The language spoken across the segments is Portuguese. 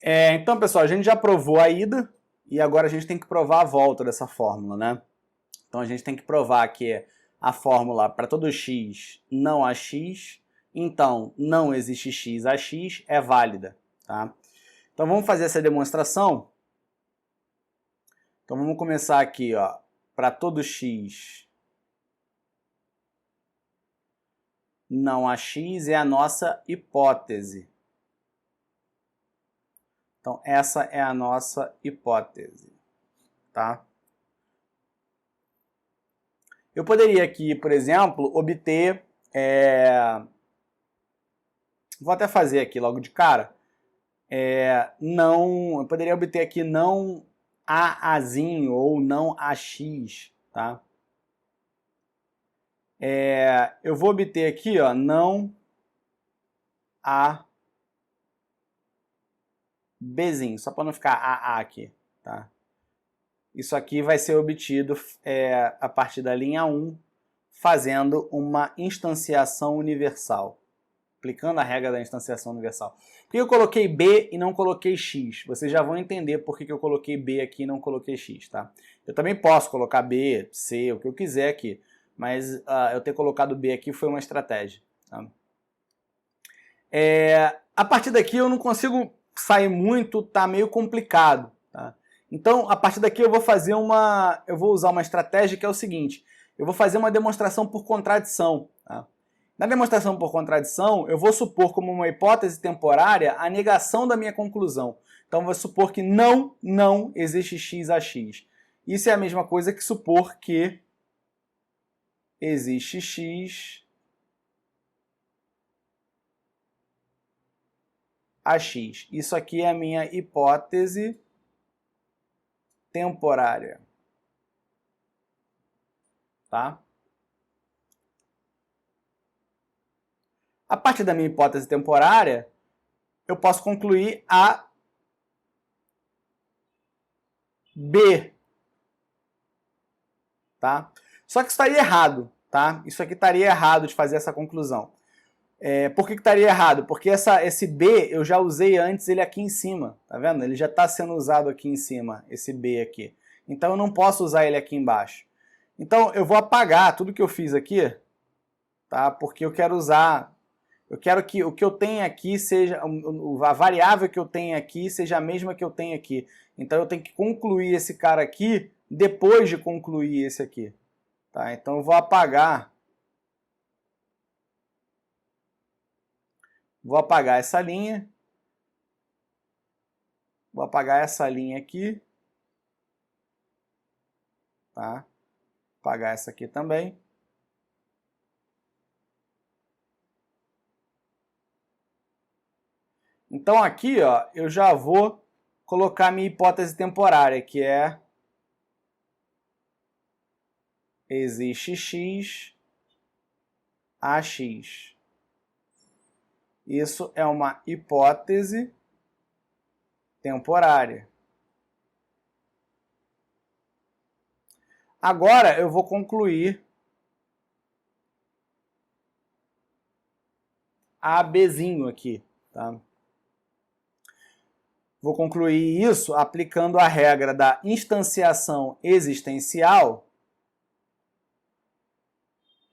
Então, pessoal, a gente já provou a ida e agora a gente tem que provar a volta dessa fórmula, né? Então a gente tem que provar que a fórmula para todo x não há x, então não existe x a x, é válida, tá? Então vamos fazer essa demonstração. Então vamos começar aqui, ó, para todo x não há x é a nossa hipótese. Então essa é a nossa hipótese, tá? Eu poderia aqui, por exemplo, obter... Vou até fazer aqui logo de cara. Eu poderia obter aqui não AAzinho ou não AX, tá? Eu vou obter aqui, ó, não ABzinho, só para não ficar AA aqui, tá? Isso aqui vai ser obtido a partir da linha 1, fazendo uma instanciação universal. Aplicando a regra da instanciação universal. Por que eu coloquei B e não coloquei X? Vocês já vão entender por que eu coloquei B aqui e não coloquei X, tá? Eu também posso colocar B, C, o que eu quiser aqui. Mas eu ter colocado B aqui foi uma estratégia. Tá? A partir daqui eu não consigo sair muito, tá meio complicado. Tá? Então, a partir daqui eu vou usar uma estratégia que é o seguinte. Eu vou fazer uma demonstração por contradição. Tá? Na demonstração por contradição, eu vou supor como uma hipótese temporária a negação da minha conclusão. Então, eu vou supor que não existe x a x. Isso é a mesma coisa que supor que existe x a x. Isso aqui é a minha hipótese temporária. Tá? A partir da minha hipótese temporária, eu posso concluir a B. Tá? Só que isso estaria errado. Tá? Isso aqui estaria errado de fazer essa conclusão. Por que estaria errado? Porque esse B eu já usei antes ele aqui em cima. Tá vendo? Ele já está sendo usado aqui em cima, esse B aqui. Então eu não posso usar ele aqui embaixo. Então eu vou apagar tudo que eu fiz aqui, tá? Porque eu quero usar... Eu quero que o que eu tenho aqui seja... A variável que eu tenho aqui seja a mesma que eu tenho aqui. Então eu tenho que concluir esse cara aqui depois de concluir esse aqui. Tá? Então eu vou apagar... Vou apagar essa linha. Vou apagar essa linha aqui. Tá? Apagar essa aqui também. Então aqui, ó, eu já vou colocar minha hipótese temporária, que é existe x a x. Isso é uma hipótese temporária. Agora eu vou concluir a Bzinho aqui, tá? Vou concluir isso aplicando a regra da instanciação existencial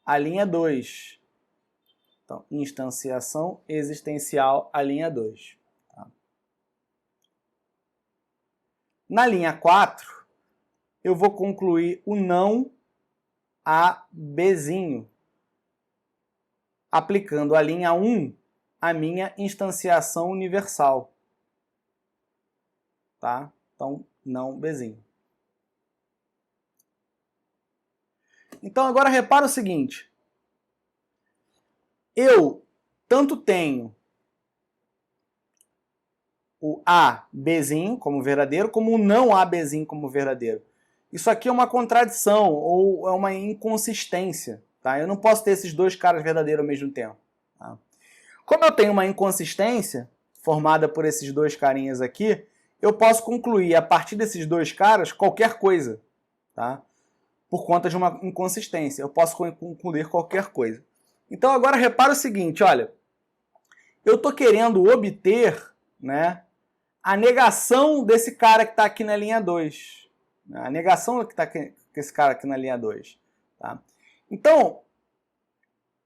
à linha 2. Então, instanciação existencial à linha 2. Tá? Na linha 4, eu vou concluir o não a Bzinho, aplicando a linha 1 a minha instanciação universal. Tá? Então, não Bzinho. Então, agora repara o seguinte. Eu tanto tenho o ABzinho como verdadeiro, como o não ABzinho como verdadeiro. Isso aqui é uma contradição ou é uma inconsistência. Tá? Eu não posso ter esses dois caras verdadeiros ao mesmo tempo. Tá? Como eu tenho uma inconsistência formada por esses dois carinhas aqui, eu posso concluir a partir desses dois caras qualquer coisa. Tá? Por conta de uma inconsistência. Eu posso concluir qualquer coisa. Então agora repara o seguinte, olha. Eu estou querendo obter, né, a negação desse cara que está aqui na linha 2. A negação que está com esse cara aqui na linha 2. Tá? Então,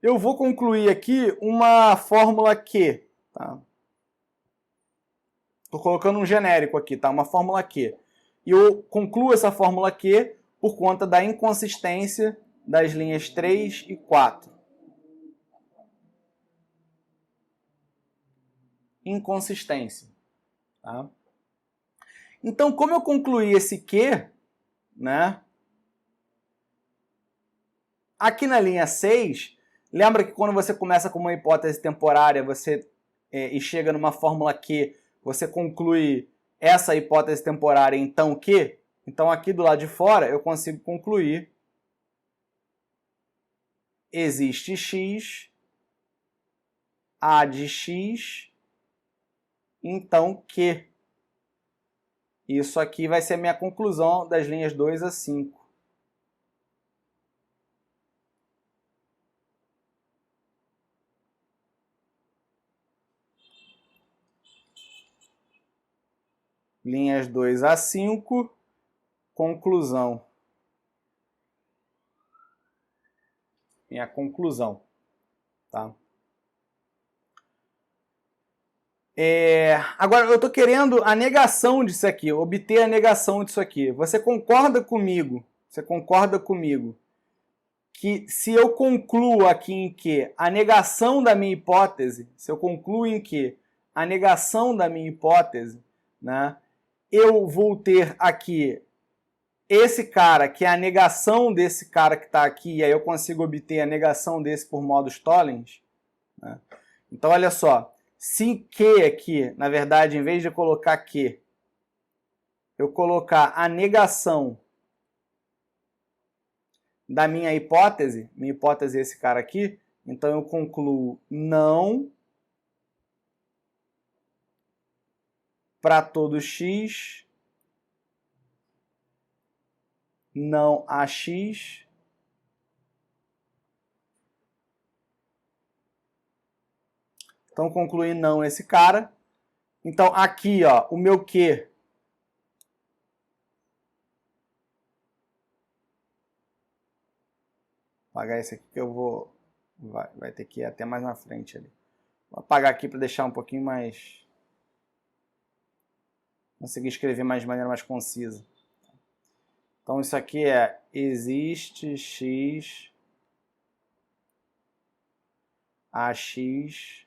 eu vou concluir aqui uma fórmula Q. Tá? Estou colocando um genérico aqui, tá? Uma fórmula Q. E eu concluo essa fórmula Q por conta da inconsistência das linhas 3 e 4. Inconsistência. Tá? Então, como eu concluí esse Q, né? Aqui na linha 6, lembra que quando você começa com uma hipótese temporária e chega numa fórmula Q, você conclui essa hipótese temporária então Q? Então aqui do lado de fora eu consigo concluir existe x, A de x, então Q. Isso aqui vai ser a minha conclusão das linhas 2 a 5. Linhas 2 a 5, conclusão. Minha conclusão. Tá? Agora, eu estou querendo a negação disso aqui, obter a negação disso aqui. Você concorda comigo? Você concorda comigo que se eu concluo aqui em que a negação da minha hipótese, se eu concluo em que a negação da minha hipótese, né, eu vou ter aqui esse cara, que é a negação desse cara que está aqui, e aí eu consigo obter a negação desse por modos tollens. Né? Então, olha só, se Q aqui, na verdade, em vez de colocar Q, eu colocar a negação da minha hipótese é esse cara aqui, então eu concluo não para todo x, não a x, então concluí não esse cara. Então aqui, ó, o meu Q vou apagar esse aqui que eu vou vai ter que ir até mais na frente ali. Vou apagar aqui para deixar um pouquinho mais conseguir escrever de maneira mais concisa. Então isso aqui é existe x AX,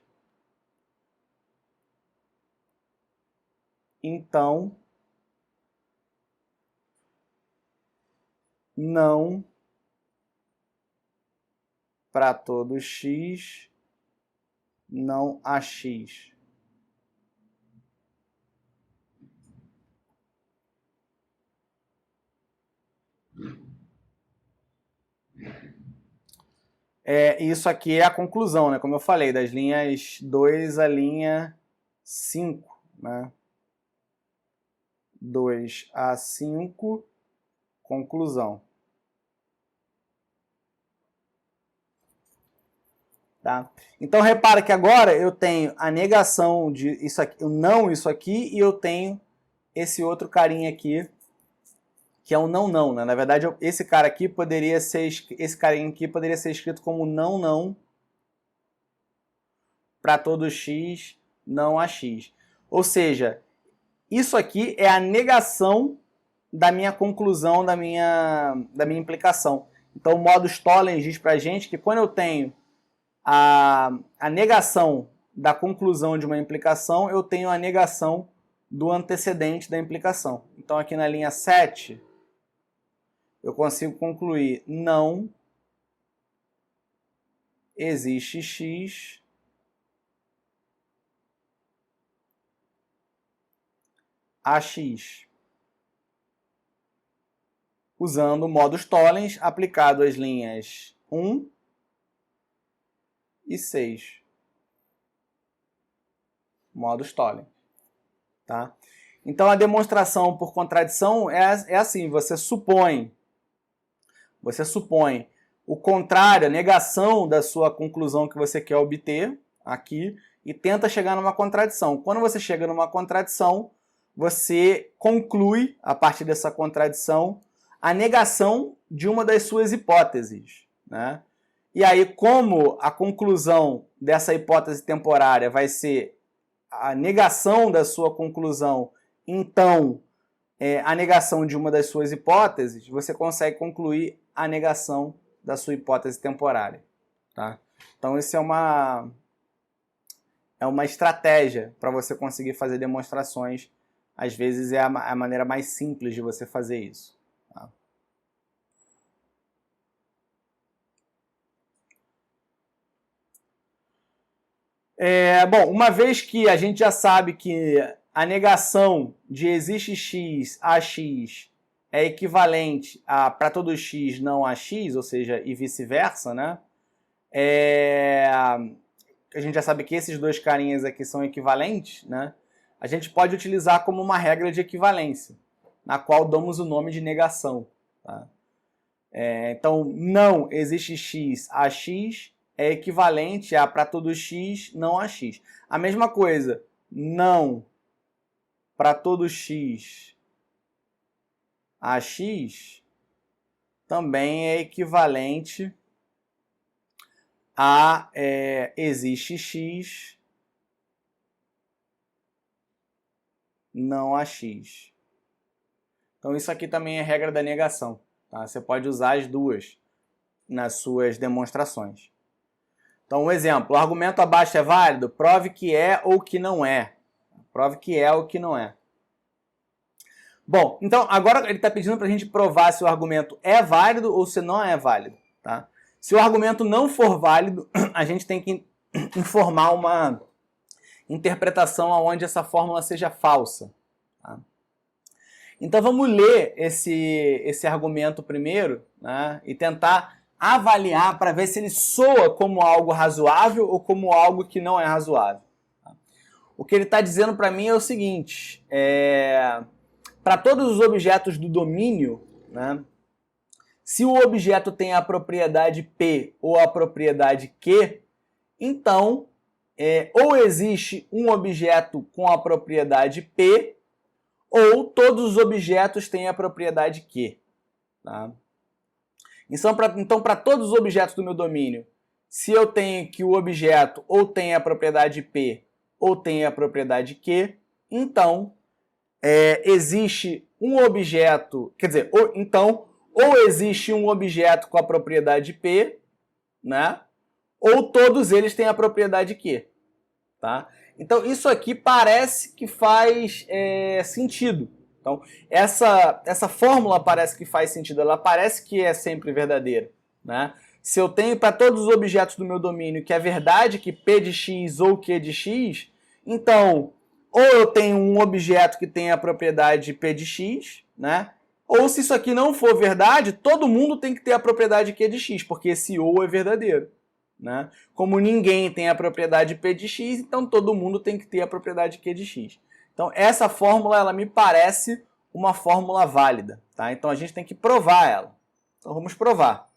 então não para todo x, não AX. Isso aqui é a conclusão, né? Como eu falei, das linhas 2 à linha 5, né? 2 a 5, conclusão. Tá? Então, repara que agora eu tenho a negação de isso aqui, o não isso aqui, e eu tenho esse outro carinha aqui, que é um não, né? Na verdade, esse cara aqui poderia ser, esse carinha aqui poderia ser escrito como não para todo x, não a x. Ou seja, isso aqui é a negação da minha conclusão, da minha implicação. Então, o modus tollens diz para a gente que quando eu tenho a negação da conclusão de uma implicação, eu tenho a negação do antecedente da implicação. Então, aqui na linha 7, eu consigo concluir não existe x AX, usando o modus tollens aplicado às linhas 1 e 6. Modus tollens. Tá? Então, a demonstração por contradição é assim, você supõe o contrário, a negação da sua conclusão que você quer obter aqui e tenta chegar numa contradição. Quando você chega numa contradição, você conclui, a partir dessa contradição, a negação de uma das suas hipóteses, né? E aí, como a conclusão dessa hipótese temporária vai ser a negação da sua conclusão, então, a negação de uma das suas hipóteses, você consegue concluir a negação da sua hipótese temporária, tá? Então, isso é uma estratégia para você conseguir fazer demonstrações. Às vezes é a maneira mais simples de você fazer isso. Tá? Bom, uma vez que a gente já sabe que a negação de existe x a x é equivalente a para todo x não a x, ou seja, e vice-versa, né? A gente já sabe que esses dois carinhas aqui são equivalentes, né? A gente pode utilizar como uma regra de equivalência, na qual damos o nome de negação. Tá? Então, não existe x a x é equivalente a para todo x não a x. A mesma coisa, não para todo x a x também é equivalente a existe x não a x. Então isso aqui também é regra da negação. Tá? Você pode usar as duas nas suas demonstrações. Então um exemplo, o argumento abaixo é válido? Prove que é ou que não é. Prove que é ou que não é. Bom, então agora ele está pedindo para a gente provar se o argumento é válido ou se não é válido. Tá? Se o argumento não for válido, a gente tem que informar uma interpretação onde essa fórmula seja falsa. Tá? Então vamos ler esse argumento primeiro, né, e tentar avaliar para ver se ele soa como algo razoável ou como algo que não é razoável. Tá? O que ele está dizendo para mim é o seguinte, para todos os objetos do domínio, né, se o objeto tem a propriedade P ou a propriedade Q, então ou existe um objeto com a propriedade P, ou todos os objetos têm a propriedade Q. Tá? Então, para todos os objetos do meu domínio, se eu tenho que o objeto ou tem a propriedade P ou tem a propriedade Q, então existe um objeto, quer dizer, ou existe um objeto com a propriedade P, né? Ou todos eles têm a propriedade Q. Tá? Então, isso aqui parece que faz sentido. Então, essa fórmula parece que faz sentido, ela parece que é sempre verdadeira. Né? Se eu tenho para todos os objetos do meu domínio que é verdade que P de x ou Q de x, então, ou eu tenho um objeto que tem a propriedade P de x, né? Ou se isso aqui não for verdade, todo mundo tem que ter a propriedade Q de x, porque esse ou é verdadeiro. Né? Como ninguém tem a propriedade P de x, então todo mundo tem que ter a propriedade Q de x. Então essa fórmula ela me parece uma fórmula válida. Tá? Então a gente tem que provar ela. Então vamos provar.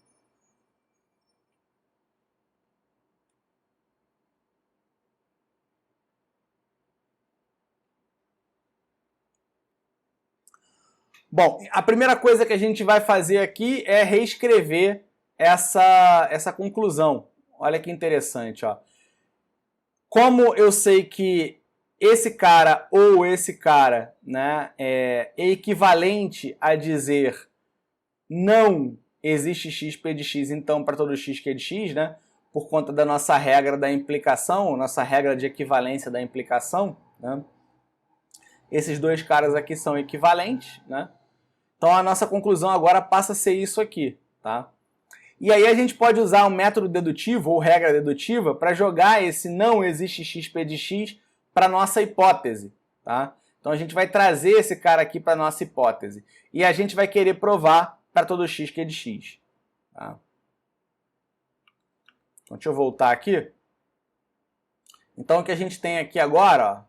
Bom, a primeira coisa que a gente vai fazer aqui é reescrever essa conclusão. Olha que interessante. Ó. Como eu sei que esse cara ou esse cara, né, é equivalente a dizer não existe x p de x, então para todo x q de x, né, por conta da nossa regra da implicação, nossa regra de equivalência da implicação, né, esses dois caras aqui são equivalentes, né, então a nossa conclusão agora passa a ser isso aqui, tá? E aí a gente pode usar o método dedutivo ou regra dedutiva para jogar esse não existe xp de x para a nossa hipótese. Tá? Então a gente vai trazer esse cara aqui para a nossa hipótese. E a gente vai querer provar para todo x que é de x. Tá? Então deixa eu voltar aqui. Então o que a gente tem aqui agora,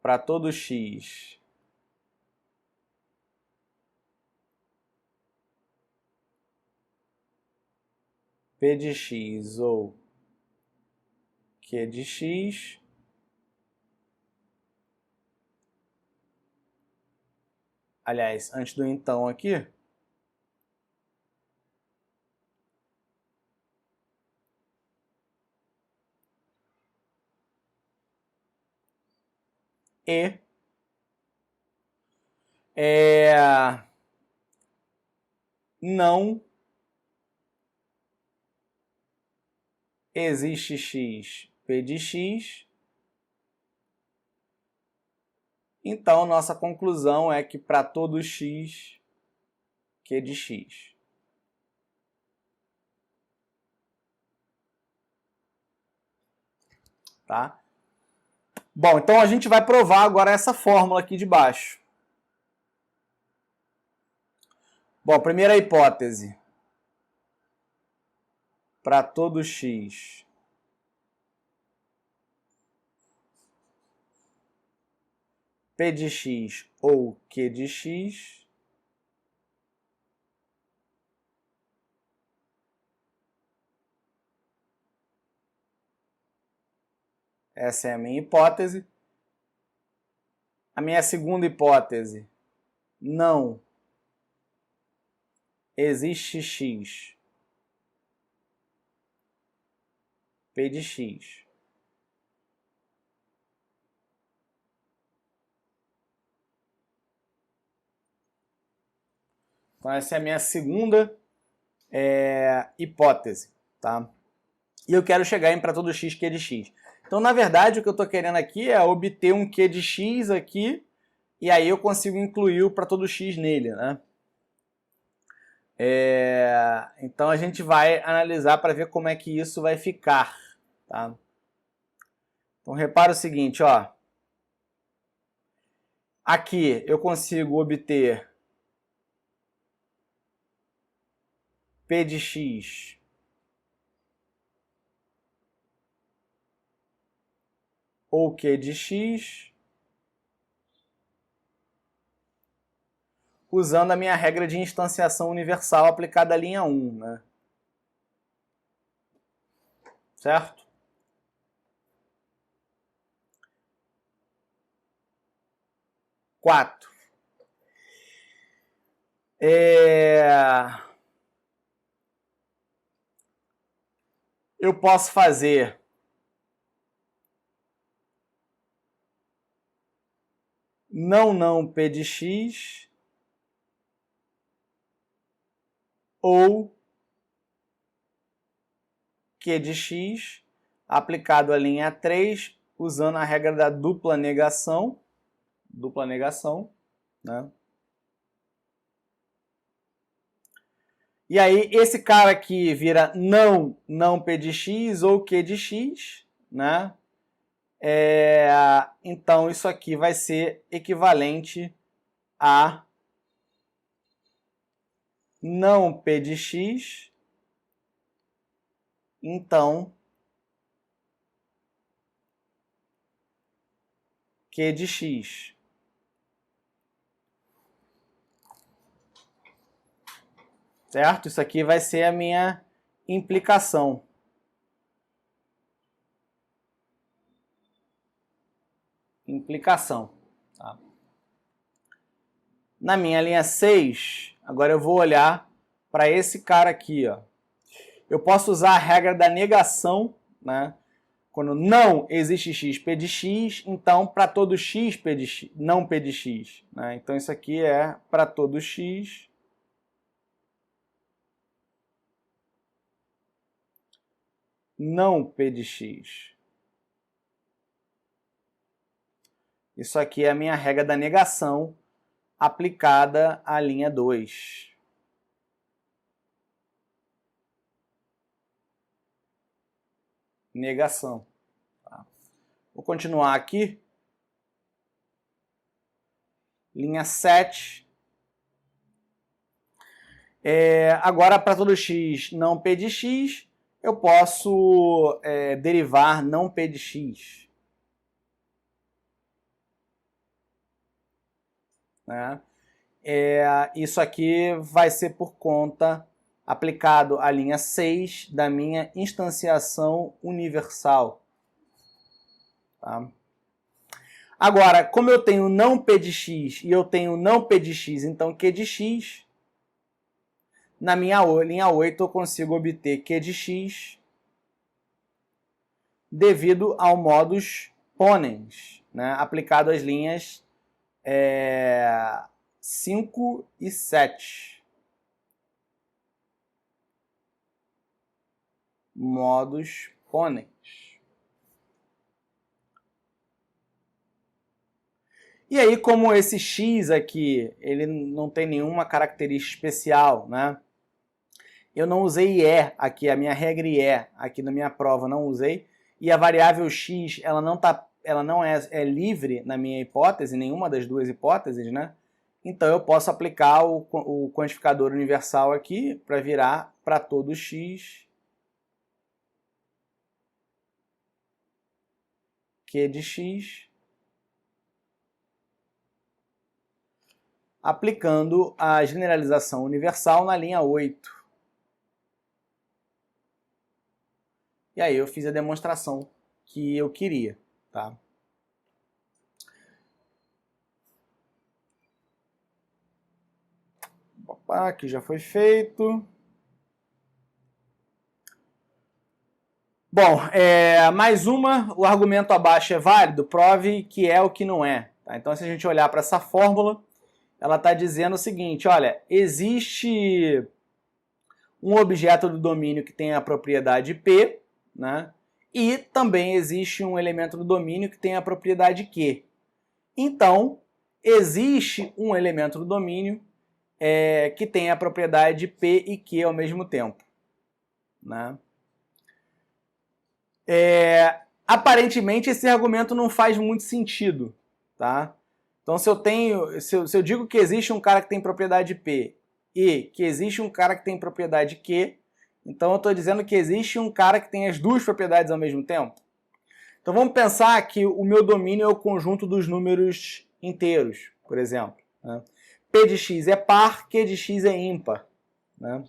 para todo x P de x ou Q de x, aliás, antes do então aqui, e não existe x, p de x. Então, nossa conclusão é que para todo x, q de x. Tá? Bom, então a gente vai provar agora essa fórmula aqui de baixo. Bom, primeira hipótese. Para todo x, p de x ou q de x, essa é a minha hipótese. A minha segunda hipótese, não existe x, p de x. Então essa é a minha segunda hipótese, tá? E eu quero chegar em para todo x, q de x. Então, na verdade, o que eu estou querendo aqui é obter um q de x aqui, e aí eu consigo incluir o para todo x nele, né? Então, a gente vai analisar para ver como é que isso vai ficar, tá? Então, repara o seguinte, ó. Aqui eu consigo obter p de x ou q de x usando a minha regra de instanciação universal aplicada à linha 1, né? Certo? Quatro. Eu posso fazer não p de x ou q de x aplicado à linha 3 usando a regra da dupla negação, né? E aí esse cara aqui vira não p de x ou q de x, né? Então isso aqui vai ser equivalente a não p de x, então q de x. Certo? Isso aqui vai ser a minha implicação. Tá? Na minha linha 6, agora eu vou olhar para esse cara aqui, ó. Eu posso usar a regra da negação, né? Quando não existe x, p de x, então para todo x, p de x, não p de x. Né? Então isso aqui é para todo x, não p de x. Isso aqui é a minha regra da negação aplicada à linha 2. Negação. Tá? Vou continuar aqui. Linha 7. Agora, para todo x não p de x, eu posso derivar não p de x. Né? Isso aqui vai ser por conta aplicado à linha 6 da minha instanciação universal. Tá? Agora, como eu tenho não P de x e eu tenho não P de x, então Q de x, na minha linha 8 eu consigo obter Q de x devido ao modus ponens, né, aplicado às linhas 5 e 7. Modus ponens. E aí, como esse x aqui, ele não tem nenhuma característica especial, né? Eu não usei IE aqui, a minha regra IE aqui na minha prova não usei, e a variável x, ela não é livre na minha hipótese, nenhuma das duas hipóteses, né? Então eu posso aplicar o quantificador universal aqui para virar para todo x Q de x, aplicando a generalização universal na linha 8. E aí eu fiz a demonstração que eu queria, tá? Opa, aqui já foi feito. Bom, mais uma, o argumento abaixo é válido, prove que é o que não é. Tá? Então, se a gente olhar para essa fórmula, ela está dizendo o seguinte, olha, existe um objeto do domínio que tem a propriedade P, né? E também existe um elemento do domínio que tem a propriedade Q. Então, existe um elemento do domínio que tem a propriedade P e Q ao mesmo tempo, né? Aparentemente esse argumento não faz muito sentido, tá? Então se eu digo que existe um cara que tem propriedade P e que existe um cara que tem propriedade Q, então eu estou dizendo que existe um cara que tem as duas propriedades ao mesmo tempo. Então vamos pensar que o meu domínio é o conjunto dos números inteiros, por exemplo, né? P de x é par, Q de x é ímpar, né?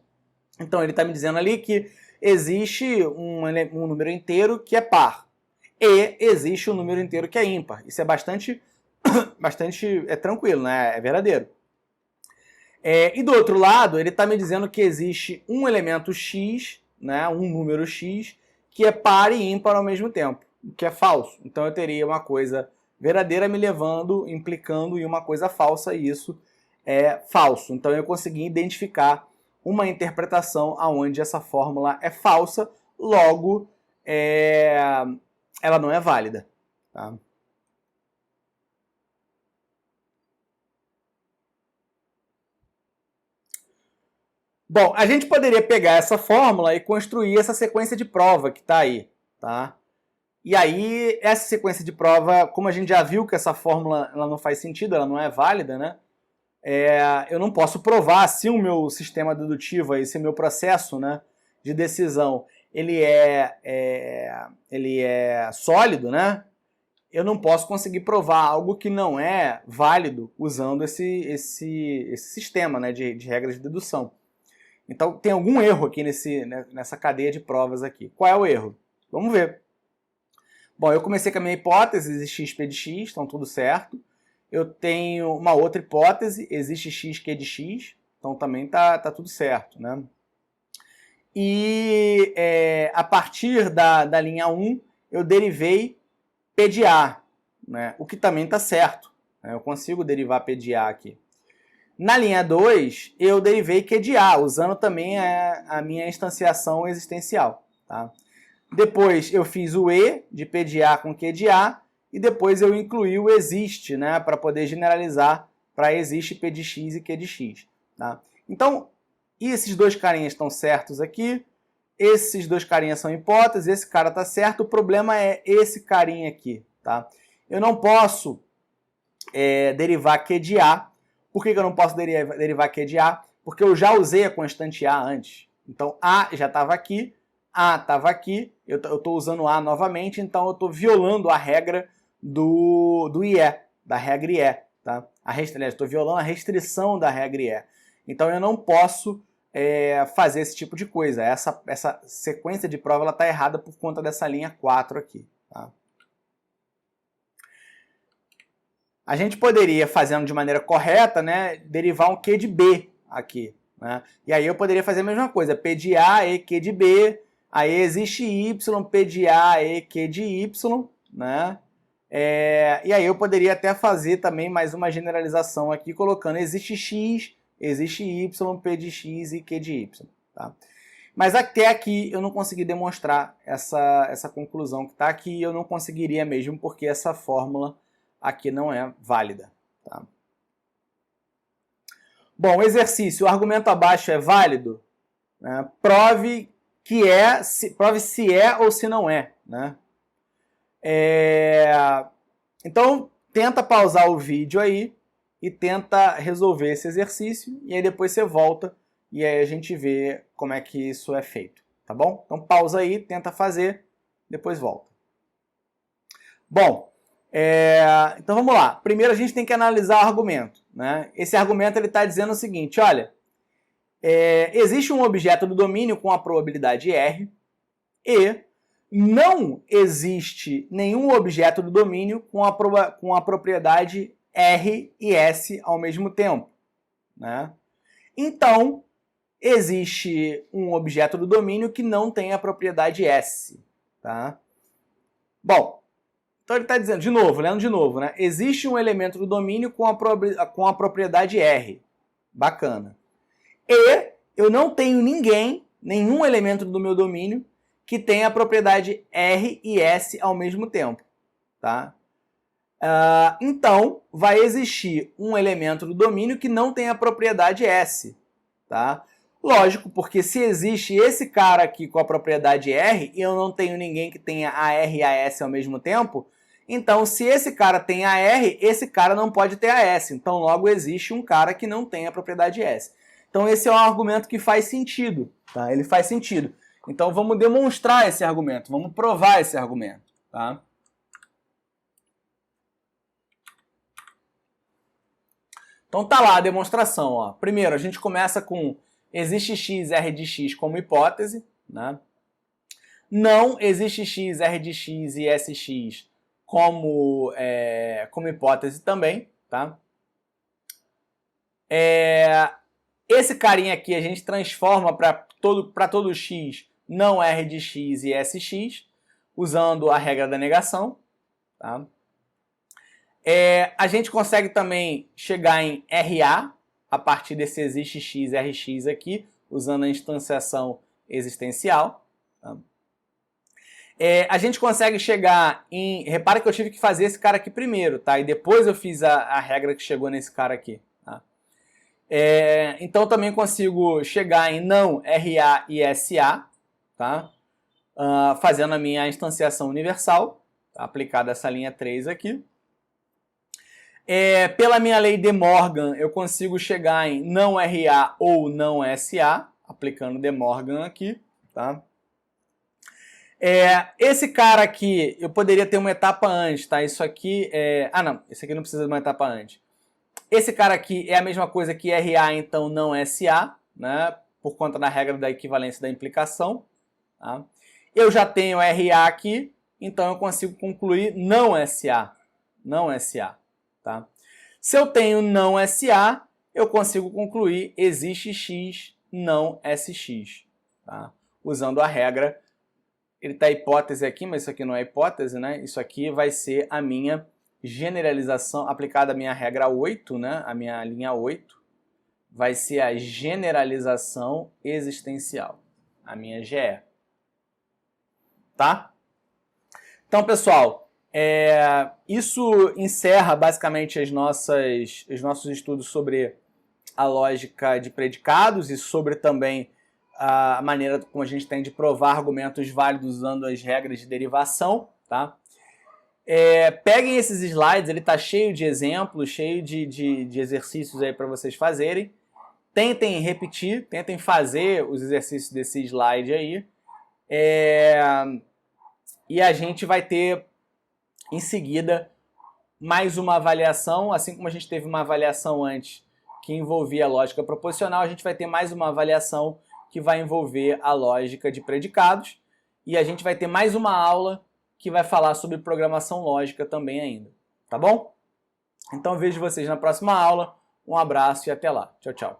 Então ele está me dizendo ali que existe um número inteiro que é par e existe um número inteiro que é ímpar. Isso é bastante tranquilo, né? É verdadeiro. E do outro lado, ele está me dizendo que existe um elemento x, né, um número x, que é par e ímpar ao mesmo tempo, o que é falso. Então eu teria uma coisa verdadeira me levando, implicando em uma coisa falsa, e isso é falso. Então eu consegui identificar uma interpretação onde essa fórmula é falsa, logo ela não é válida. Tá? Bom, a gente poderia pegar essa fórmula e construir essa sequência de prova que está aí, tá? E aí, essa sequência de prova, como a gente já viu que essa fórmula ela não faz sentido, ela não é válida, né? Eu não posso provar se o meu sistema dedutivo, esse meu processo, né, de decisão, ele é sólido, né? Eu não posso conseguir provar algo que não é válido usando esse sistema, né, de regras de dedução. Então tem algum erro aqui nessa cadeia de provas aqui. Qual é o erro? Vamos ver. Bom, eu comecei com a minha hipótese, existe x, p de x, então tudo certo. Eu tenho uma outra hipótese, existe x, q de x, então também tá tudo certo, né? E a partir da linha 1, eu derivei p de a, né? O que também está certo, né? Eu consigo derivar p de a aqui. Na linha 2, eu derivei Q de A, usando também a minha instanciação existencial. Tá? Depois eu fiz o E de P de A com Q de A, e depois eu incluí o existe, né, para poder generalizar para existe P de X e Q de X. Tá? Então, esses dois carinhas estão certos aqui, esses dois carinhas são hipóteses, esse cara está certo, o problema é esse carinha aqui. Tá? Eu não posso derivar Q de A. Por que eu não posso derivar Q de A? Porque eu já usei a constante A antes. Então, A já estava aqui, A estava aqui, eu estou usando A novamente, então eu estou violando a regra do IE, da regra IE. Tá? Estou violando a restrição da regra IE. Então, eu não posso fazer esse tipo de coisa. Essa sequência de prova está errada por conta dessa linha 4 aqui. Tá? a gente poderia, fazendo de maneira correta, né, derivar um Q de B aqui, né? E aí eu poderia fazer a mesma coisa, P de A e Q de B, aí existe Y, P de A e Q de Y, né? E aí eu poderia até fazer também mais uma generalização aqui, colocando existe X, existe Y, P de X e Q de Y, tá? Mas até aqui eu não consegui demonstrar essa conclusão que está aqui, eu não conseguiria mesmo, porque essa fórmula aqui não é válida, tá? Bom, exercício, o argumento abaixo é válido, né? Prove se é ou se não é, né? Então, tenta pausar o vídeo aí e tenta resolver esse exercício, e aí depois você volta e aí a gente vê como é que isso é feito, tá bom? Então pausa aí, tenta fazer, depois volta. Bom, então vamos lá. Primeiro a gente tem que analisar o argumento, né? Esse argumento ele está dizendo o seguinte, olha, existe um objeto do domínio com a probabilidade R e não existe nenhum objeto do domínio com a propriedade R e S ao mesmo tempo, né? Então, existe um objeto do domínio que não tem a propriedade S, tá? Bom, então ele está dizendo, de novo, lendo de novo, né? Existe um elemento do domínio com a propriedade R. Bacana. E eu não tenho nenhum elemento do meu domínio que tenha a propriedade R e S ao mesmo tempo, tá? Então, vai existir um elemento do domínio que não tem a propriedade S, tá? Lógico, porque se existe esse cara aqui com a propriedade R e eu não tenho ninguém que tenha a R e a S ao mesmo tempo, então se esse cara tem a R, esse cara não pode ter a S. Então logo existe um cara que não tem a propriedade S. Então esse é um argumento que faz sentido, tá? Ele faz sentido. Então vamos demonstrar esse argumento, vamos provar esse argumento, tá? Então tá lá a demonstração, ó. Primeiro a gente começa com existe x, r de x como hipótese, né? Não existe x, r de x e sx como hipótese também, tá? Esse carinha aqui a gente transforma para todo x não r de x e sx, usando a regra da negação, tá? A gente consegue também chegar em RA, a partir desse existe x, rx aqui, usando a instanciação existencial. Tá? A gente consegue chegar em... Repara que eu tive que fazer esse cara aqui primeiro, tá? E depois eu fiz a regra que chegou nesse cara aqui. Tá? Então também consigo chegar em não RA e SA, tá? Fazendo a minha instanciação universal, tá? Aplicada essa linha 3 aqui. Pela minha lei de Morgan, eu consigo chegar em não RA ou não SA, aplicando de Morgan aqui, tá? Esse cara aqui, eu poderia ter uma etapa antes, tá? Isso aqui não, esse aqui não precisa de uma etapa antes. Esse cara aqui é a mesma coisa que RA, então não SA, né? Por conta da regra da equivalência da implicação, tá? Eu já tenho RA aqui, então eu consigo concluir não SA, não SA. Tá? Se eu tenho não SA, eu consigo concluir existe x não SX. Tá? Usando a regra, ele está hipótese aqui, mas isso aqui não é hipótese, né? Isso aqui vai ser a minha generalização, aplicada a minha regra 8, né? A minha linha 8, vai ser a generalização existencial, a minha GE. Tá? Então, pessoal, isso encerra basicamente os nossos estudos sobre a lógica de predicados e sobre também a maneira como a gente tem de provar argumentos válidos usando as regras de derivação, tá? Peguem esses slides, ele está cheio de exemplos, cheio de exercícios aí para vocês fazerem. Tentem repetir, tentem fazer os exercícios desse slide aí. E a gente vai ter em seguida mais uma avaliação, assim como a gente teve uma avaliação antes que envolvia a lógica proposicional, a gente vai ter mais uma avaliação que vai envolver a lógica de predicados e a gente vai ter mais uma aula que vai falar sobre programação lógica também ainda, tá bom? Então vejo vocês na próxima aula. Um abraço e até lá. Tchau, tchau.